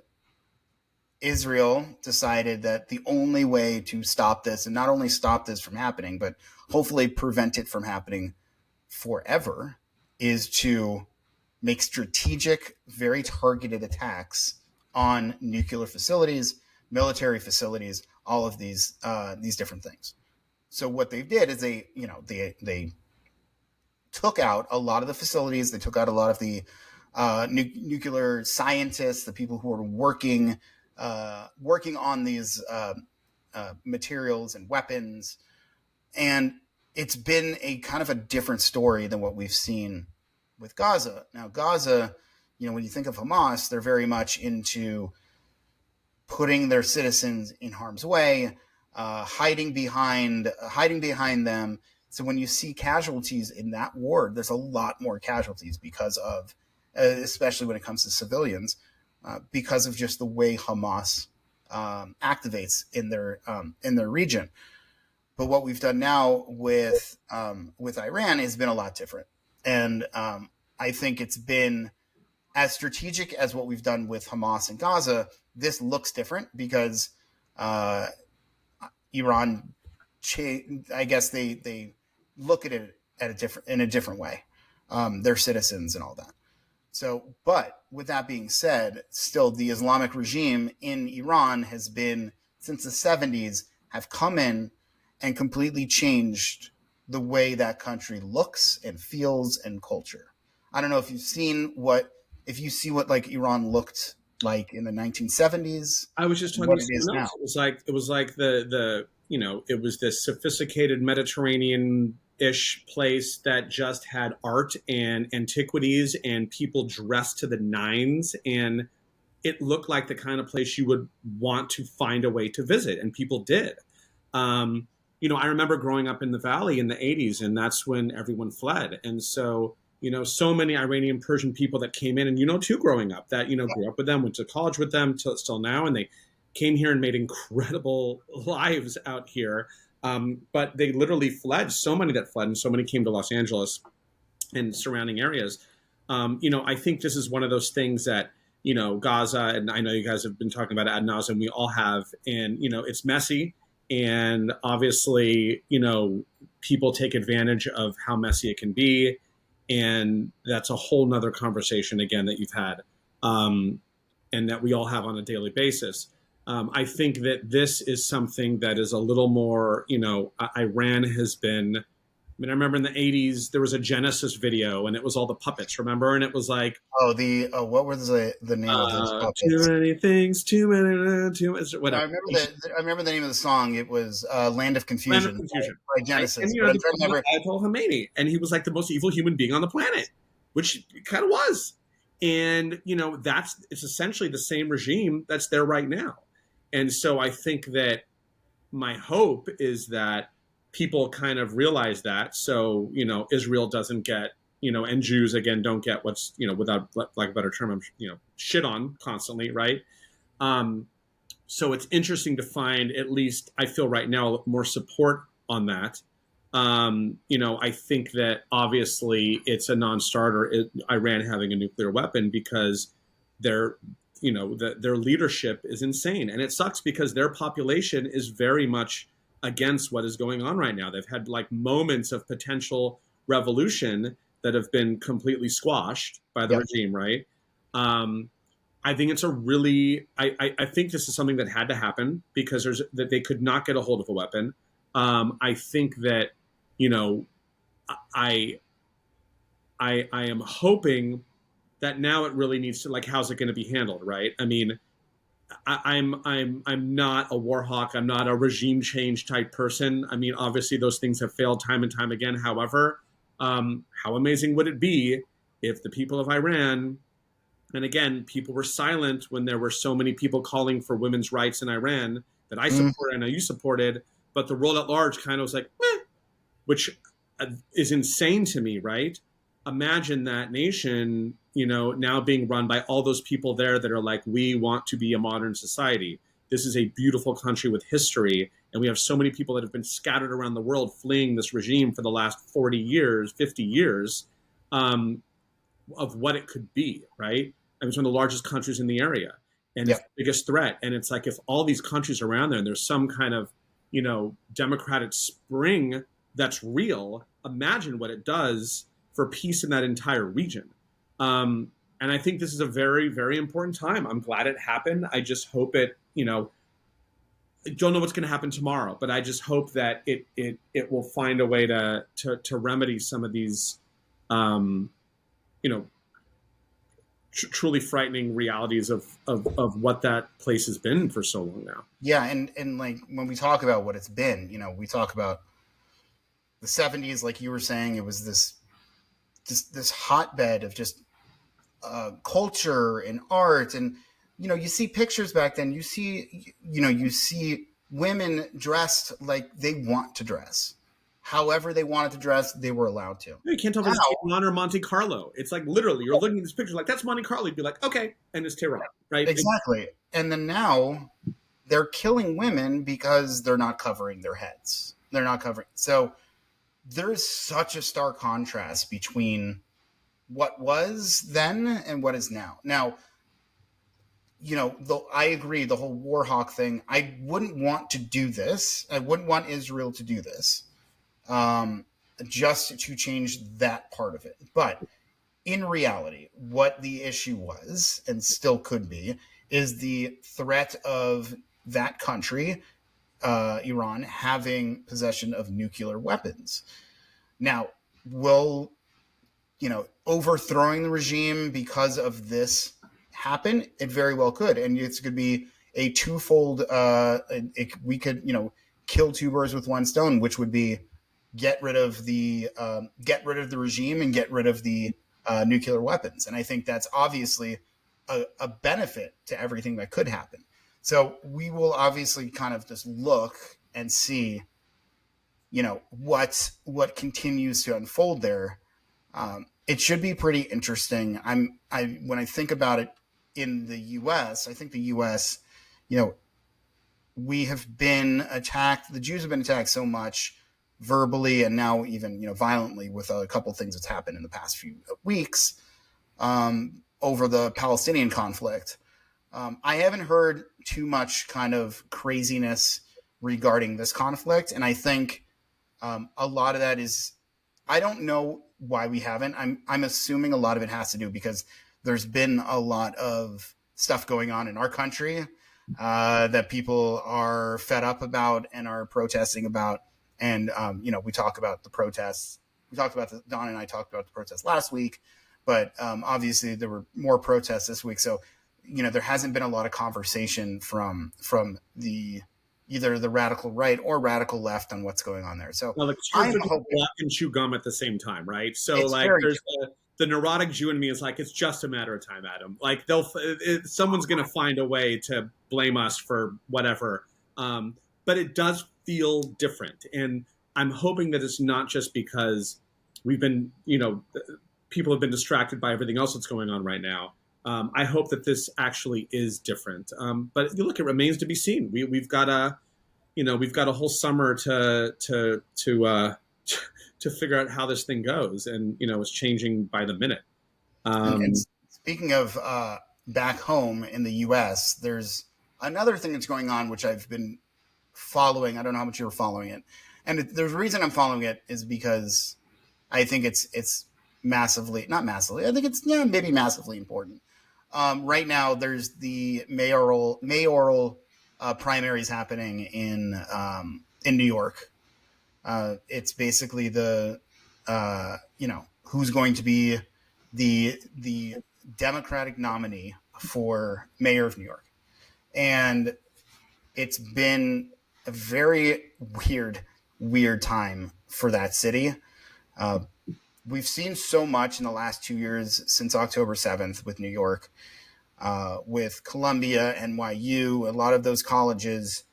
Israel decided that the only way to stop this, and not only stop this from happening, but hopefully prevent it from happening forever, is to make strategic, very targeted attacks on nuclear facilities, military facilities, all of these different things. So what they did is they took out a lot of the facilities. They took out a lot of the nuclear scientists, the people who are working on these materials and weapons. And it's been a kind of a different story than what we've seen with Gaza. Now, Gaza, when you think of Hamas, they're very much into putting their citizens in harm's way, hiding behind them. So when you see casualties in that war, there's a lot more casualties because of, especially when it comes to civilians, because of just the way Hamas activates in their region. But what we've done now with Iran has been a lot different, and I think it's been as strategic as what we've done with Hamas and Gaza. This looks different because Iran, I guess they look at it in a different way. Their citizens and all that. So, but with that being said, still the Islamic regime in Iran has been, since the 70s, have come in and completely changed the way that country looks and feels and culture. I don't know if you see what like Iran looked like in the 1970s. I was just talking what to it is someone now. else. It was like the it was this sophisticated Mediterranean-ish place that just had art and antiquities and people dressed to the nines, and it looked like the kind of place you would want to find a way to visit, and people did. I remember growing up in the valley in the 80s, and that's when everyone fled. And so, so many Iranian Persian people that came in, and too, growing up, that, grew up with them, went to college with them still now, and they came here and made incredible lives out here. But they literally fled, so many that fled, and so many came to Los Angeles and surrounding areas. I think this is one of those things that, Gaza, and I know you guys have been talking about it ad nauseum, we all have, and, it's messy. And obviously, people take advantage of how messy it can be. And that's a whole nother conversation, again, that you've had, and that we all have on a daily basis. I think that this is something that is a little more, Iran has been, I remember in the 80s, there was a Genesis video and it was all the puppets, remember? And it was like, what was the name of those puppets? Too many things, too many, whatever. I remember the name of the song. It was Land of Confusion, Land of Confusion. by Genesis. And, But I'm trying to remember. Ayatollah Khomeini, and he was like the most evil human being on the planet, which it kind of was. And, it's essentially the same regime that's there right now. And so I think that my hope is that people kind of realize that. So, Israel doesn't get, and Jews, again, don't get what's, without like a better term, shit on constantly, right? So it's interesting to find, at least I feel right now, more support on that. I think that obviously it's a non-starter, Iran having a nuclear weapon, because their, their leadership is insane, and it sucks because their population is very much against what is going on right now. They've had like moments of potential revolution that have been completely squashed by the Yep. regime, right? Um, I think it's a really, I think this is something that had to happen because that they could not get a hold of a weapon. I think that, you know, I, I am hoping that now it really needs to, like, how's it going to be handled, right? I mean, I'm not a war hawk. I'm not a regime change type person. I mean, obviously those things have failed time and time again. However, how amazing would it be if the people of Iran, and again, people were silent when there were so many people calling for women's rights in Iran that I Mm, supported and I know you supported, but the world at large kind of was like, eh, which is insane to me, right? Imagine that nation, now being run by all those people there that are like, we want to be a modern society. This is a beautiful country with history, and we have so many people that have been scattered around the world fleeing this regime for the last 40 years, 50 years, um, of what it could be, right? I mean, it's one of the largest countries in the area, and it's yep. the biggest threat. And it's like if all these countries around there, and there's some kind of, democratic spring that's real. Imagine what it does for peace in that entire region. And I think this is a very, very important time. I'm glad it happened. I just hope it, I don't know what's going to happen tomorrow, but I just hope that it will find a way to remedy some of these, um, you know, truly frightening realities of what that place has been for so long now. Yeah, and like when we talk about what it's been, we talk about the 70s, like you were saying, it was this hotbed of just culture and art, and you see pictures back then. You see women dressed like they want to dress, however they wanted to dress. They were allowed to. You can't tell if Now, it's Tehran or Monte Carlo. It's like literally you're looking at this picture like that's Monte Carlo. You'd be like, okay, and it's Tehran, right? exactly, and then now they're killing women because they're not covering their heads. They're not covering. So there's such a stark contrast between what was then and what is now. Now, I agree, the whole war hawk thing. I wouldn't want to do this. I wouldn't want Israel to do this, um, just to change that part of it. But in reality, what the issue was and still could be is the threat of that country, Iran, having possession of nuclear weapons. Now, will overthrowing the regime because of this happen? It very well could, and it's going to be a twofold. We could, kill two birds with one stone, which would be get rid of the regime and get rid of the nuclear weapons. And I think that's obviously a benefit to everything that could happen. So we will obviously kind of just look and see, what continues to unfold there. It should be pretty interesting. When I think about it in the U.S., I think the U.S., you know, we have been attacked. The Jews have been attacked so much verbally and now even violently with a couple of things that's happened in the past few weeks over the Palestinian conflict. I haven't heard too much kind of craziness regarding this conflict, and I think a lot of that is, I don't know why we haven't. I'm assuming a lot of it has to do because there's been a lot of stuff going on in our country that people are fed up about and are protesting about. And we talk about the protests. Don and I talked about the protests last week, but obviously there were more protests this week. So there hasn't been a lot of conversation from the either the radical right or radical left on what's going on there. So Well, the I'm conservatives hoping block and chew gum at the same time, right? So, it's like, very there's the neurotic Jew in me is like, it's just a matter of time, Adam. Like, someone's going to find a way to blame us for whatever. But it does feel different, and I'm hoping that it's not just because we've been, people have been distracted by everything else that's going on right now. I hope that this actually is different. But you look, it remains to be seen. We've got a whole summer to figure out how this thing goes, and it's changing by the minute. And Um, speaking of back home in the U.S., there's another thing that's going on which I've been following. I don't know how much you're following it, and there's a reason I'm following it is because I think it's massively, not massively. I think it's maybe massively important. Right now, there's the mayoral primaries happening in New York. It's basically the who's going to be the Democratic nominee for mayor of New York, and it's been a very weird time for that city. Uh, we've seen so much in the last 2 years since October 7th with New York, with Columbia, NYU, a lot of those colleges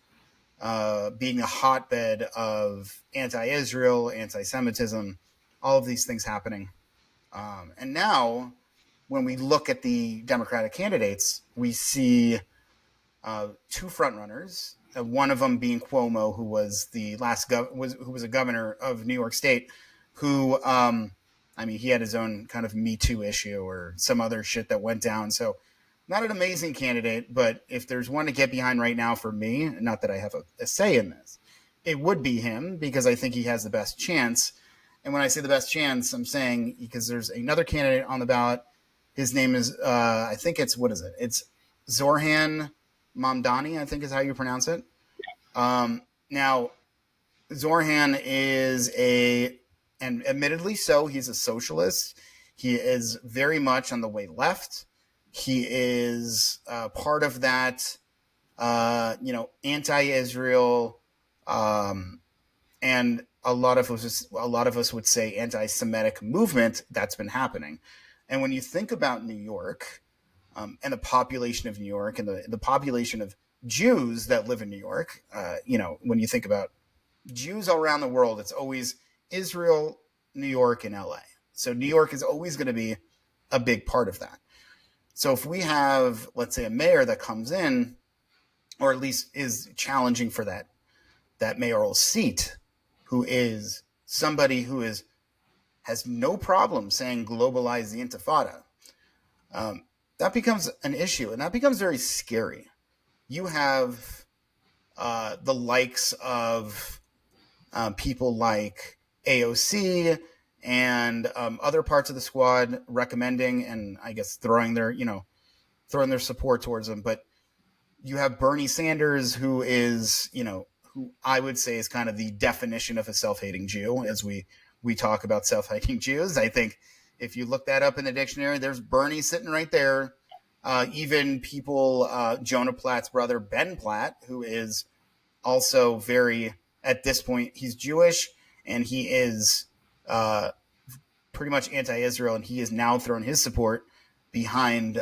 being a hotbed of anti-Israel, anti-Semitism, all of these things happening. And now, when we look at the Democratic candidates, we see two frontrunners. One of them being Cuomo, who was the last who was a governor of New York State, who he had his own kind of Me Too issue or some other shit that went down. So, not an amazing candidate, but if there's one to get behind right now for me, not that I have a say in this, it would be him because I think he has the best chance. And when I say the best chance, I'm saying because there's another candidate on the ballot. His name is, I think it's, what is it? It's Zohran Mamdani, I think is how you pronounce it. Now, Zohran is and admittedly so, he's a socialist. He is very much on the way left. He is part of that, anti-Israel, and a lot of us would say anti-Semitic movement that's been happening. And when you think about New York, and the population of New York and the population of Jews that live in New York, when you think about Jews all around the world, it's always Israel, New York, and LA. So New York is always going to be a big part of that. So if we have, let's say, a mayor that comes in, or at least is challenging for that mayoral seat, who is somebody who has no problem saying globalize the Intifada, that becomes an issue, and that becomes very scary. You have the likes of people like AOC and other parts of the squad recommending and I guess throwing their support towards them. But you have Bernie Sanders, who is who I would say is kind of the definition of a self-hating Jew. As we talk about self-hating Jews, I think if you look that up in the dictionary, there's Bernie sitting right there. Even people, Jonah Platt's brother, Ben Platt, who is also very, at this point, he's Jewish and he is pretty much anti-Israel, and he has now thrown his support behind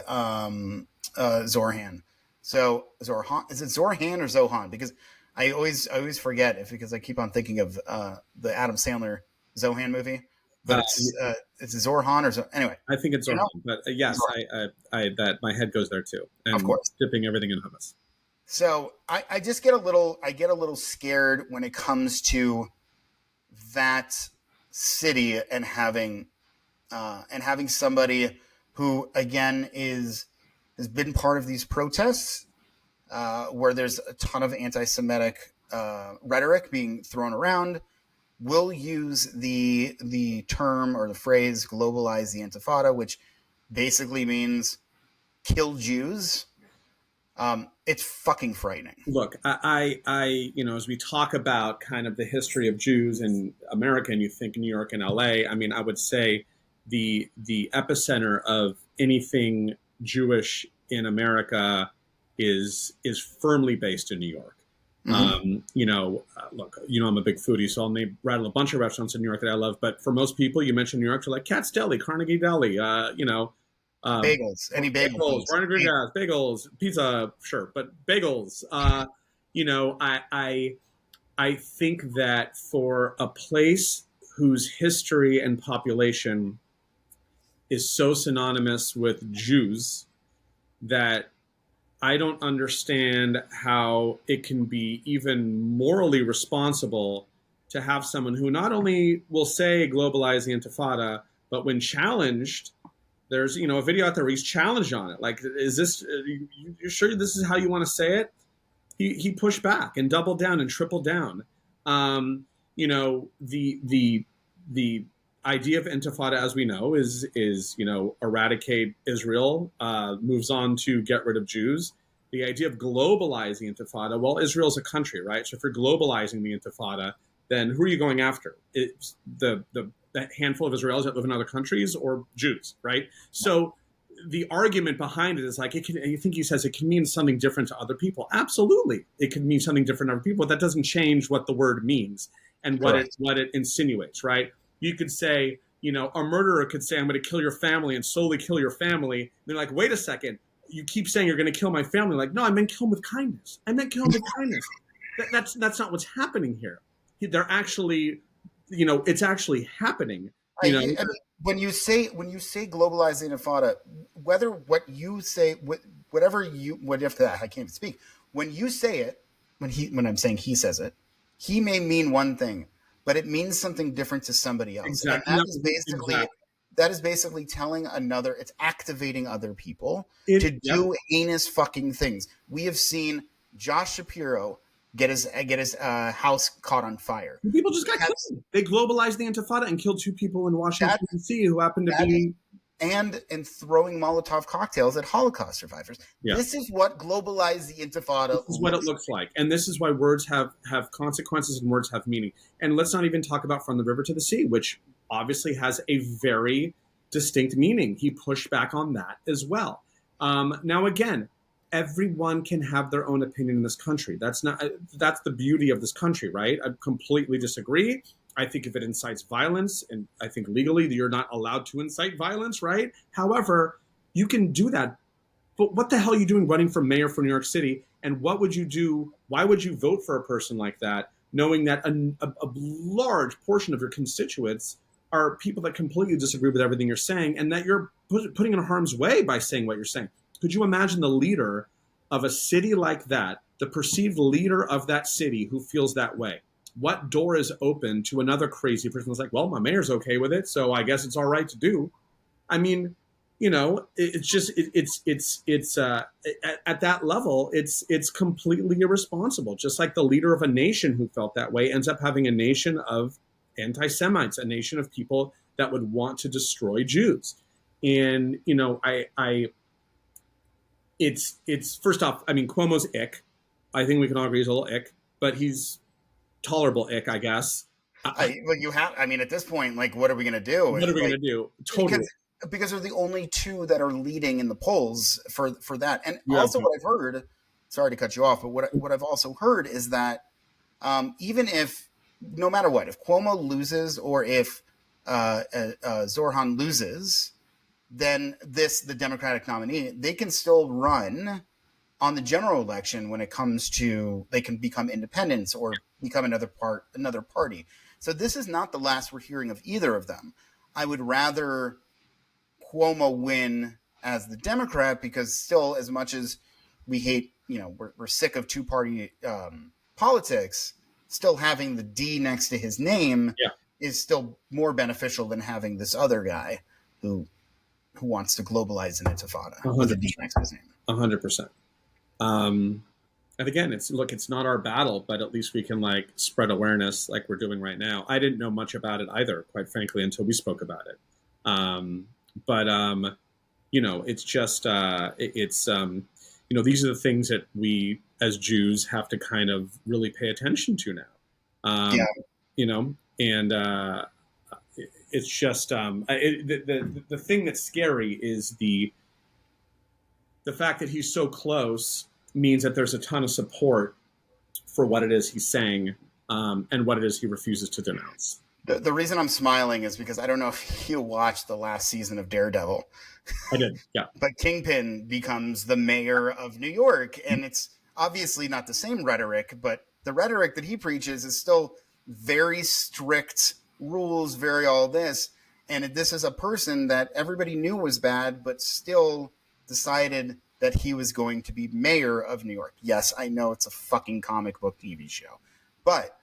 Zohran. So Zohran, is it Zohran or Zohan? Because I always forget because I keep on thinking of the Adam Sandler Zohan movie, but it's Zohran or anyway. I think it's Zohran, but yes, I that my head goes there too, and of course, dipping everything in hummus. So I just get a little scared when it comes to that city and having somebody who again has been part of these protests where there's a ton of anti-Semitic rhetoric being thrown around. Will use the term or the phrase "globalize the Intifada," which basically means kill Jews. It's fucking frightening. Look, as we talk about kind of the history of Jews in America, and you think New York and LA, I mean, I would say the epicenter of anything Jewish in America is firmly based in New York. Look, I'm a big foodie, so I'll rattle a bunch of restaurants in New York that I love. But for most people, you mention New York, they're like Katz Deli, Carnegie Deli, bagels, any bagels, Barney Green Gas, bagels, pizza, sure, but bagels. I think that for a place whose history and population is so synonymous with Jews that I don't understand how it can be even morally responsible to have someone who not only will say globalize the Intifada, but when challenged, there's a video out there where he's challenged on it. Like, is this you sure this is how you want to say it? He pushed back and doubled down and tripled down. The idea of Intifada, as we know, is eradicate Israel, moves on to get rid of Jews. The idea of globalizing Intifada, well, Israel's a country, right? So if you're globalizing the Intifada, then who are you going after? It's the handful of Israelis that live in other countries, or Jews, right? So the argument behind it is like, I think he says it can mean something different to other people. Absolutely, it can mean something different to other people. But that doesn't change what the word means and what it insinuates, right? You could say, a murderer could say, I'm going to kill your family and slowly kill your family. And they're like, wait a second, you keep saying you're going to kill my family. Like, no, I meant kill him with kindness. I meant kill him with kindness. That's not what's happening here. They're actually, it's actually happening. When you say globalize the Intifada, whether what you say, whatever that I can't even speak. When you say it, when I'm saying he says it, he may mean one thing, but it means something different to somebody else. Exactly. And that is basically telling it's activating other people to do heinous fucking things. We have seen Josh Shapiro get his house caught on fire. People just got killed. They globalized the Intifada and killed 2 people in Washington, D.C. who happened to be... And throwing Molotov cocktails at Holocaust survivors. Yeah. This is what globalized the Intifada. This is what it looks like. And this is why words have consequences and words have meaning. And let's not even talk about From the River to the Sea, which obviously has a very distinct meaning. He pushed back on that as well. Now, again, everyone can have their own opinion in this country. That's the beauty of this country, right? I completely disagree. I think if it incites violence, and I think legally you're not allowed to incite violence, right? However, you can do that. But what the hell are you doing running for mayor for New York City? And what would you do? Why would you vote for a person like that, knowing that a large portion of your constituents are people that completely disagree with everything you're saying, and that you're putting in harm's way by saying what you're saying? Could you imagine the leader of a city like that, the perceived leader of that city who feels that way? What door is open to another crazy person that's like, well, my mayor's okay with it, so I guess it's all right to do. I mean, it's just at that level, it's completely irresponsible. Just like the leader of a nation who felt that way ends up having a nation of anti-Semites, a nation of people that would want to destroy Jews. And it's first off, I mean, Cuomo's ick. I think we can all agree he's a little ick, but he's tolerable ick, I guess. At this point, like, what are we going to do? What are we going to do? Totally. Because they're the only 2 that are leading in the polls for that. And also what I've heard, sorry to cut you off, but what I've also heard is that even if, no matter what, if Cuomo loses or if Zohran loses, then the Democratic nominee, they can still run on the general election when it comes to, they can become independents or become another party. So this is not the last we're hearing of either of them. I would rather Cuomo win as the Democrat, because still, as much as we hate, we're sick of 2-party politics, still having the D next to his name is still more beneficial than having this other guy who wants to globalize an Intifada with a D next to his name. 100%. And again, it's not our battle, but at least we can spread awareness like we're doing right now. I didn't know much about it either, quite frankly, until we spoke about it. It's just these are the things that we as Jews have to kind of really pay attention to now. It's just the thing that's scary is the fact that he's so close means that there's a ton of support for what it is he's saying, and what it is he refuses to denounce. The reason I'm smiling is because I don't know if you watched the last season of Daredevil. I did, yeah. But Kingpin becomes the mayor of New York, and it's obviously not the same rhetoric, but the rhetoric that he preaches is still very strict rules, very all this. And this is a person that everybody knew was bad, but still decided that he was going to be mayor of New York. Yes, I know it's a fucking comic book TV show, but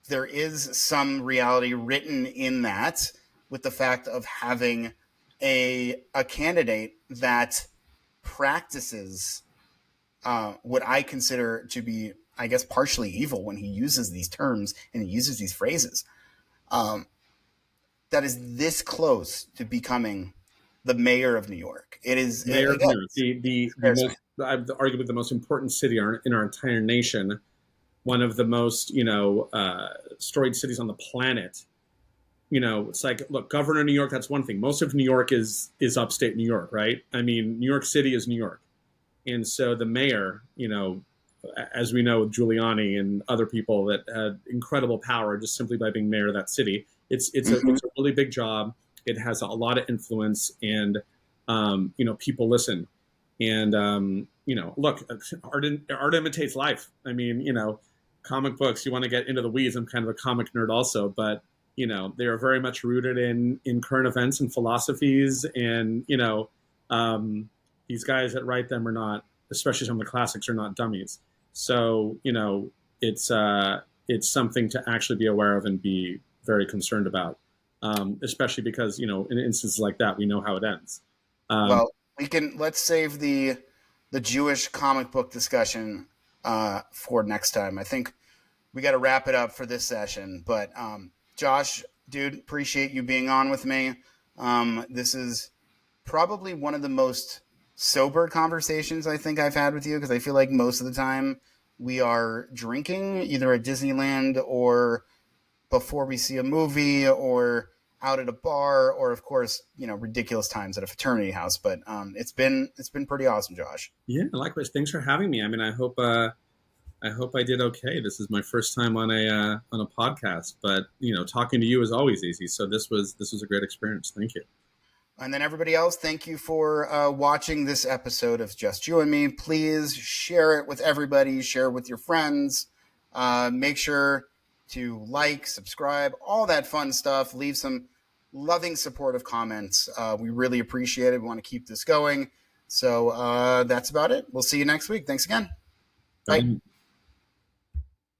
there is some reality written in that, with the fact of having a candidate that practices what I consider to be, I guess, partially evil when he uses these terms and he uses these phrases. Um, that is this close to becoming the mayor of New York. It is, Mayor of again, New York, the most, arguably the most important city in our entire nation, one of the most, storied cities on the planet. It's like, look, governor of New York, that's one thing. Most of New York is upstate New York, right? I mean, New York City is New York. And so the mayor, as we know with Giuliani and other people that had incredible power just simply by being mayor of that city, it's a really big job. It has a lot of influence, and people listen. And look, art imitates life. I mean, comic books. You want to get into the weeds? I'm kind of a comic nerd also, but they are very much rooted in current events and philosophies, and these guys that write them are not, especially some of the classics, are not dummies. So it's something to actually be aware of and be very concerned about, especially because in instances like that we know how it ends. Well, let's save the Jewish comic book discussion for next time. I think we got to wrap it up for this session. But Josh, dude, appreciate you being on with me. This is probably one of the most sober conversations I think I've had with you, because I feel like most of the time we are drinking either at Disneyland or before we see a movie or out at a bar, or of course, ridiculous times at a fraternity house. But it's been pretty awesome, Josh. Yeah, likewise. Thanks for having me. I mean, I hope I did okay. This is my first time on a podcast, but talking to you is always easy. So this was a great experience. Thank you. And then everybody else, thank you for watching this episode of Just You and Me. Please share it with everybody. Share it with your friends. Make sure to like, subscribe, all that fun stuff. Leave some loving, supportive comments. We really appreciate it. We want to keep this going. So that's about it. We'll see you next week. Thanks again. Bye.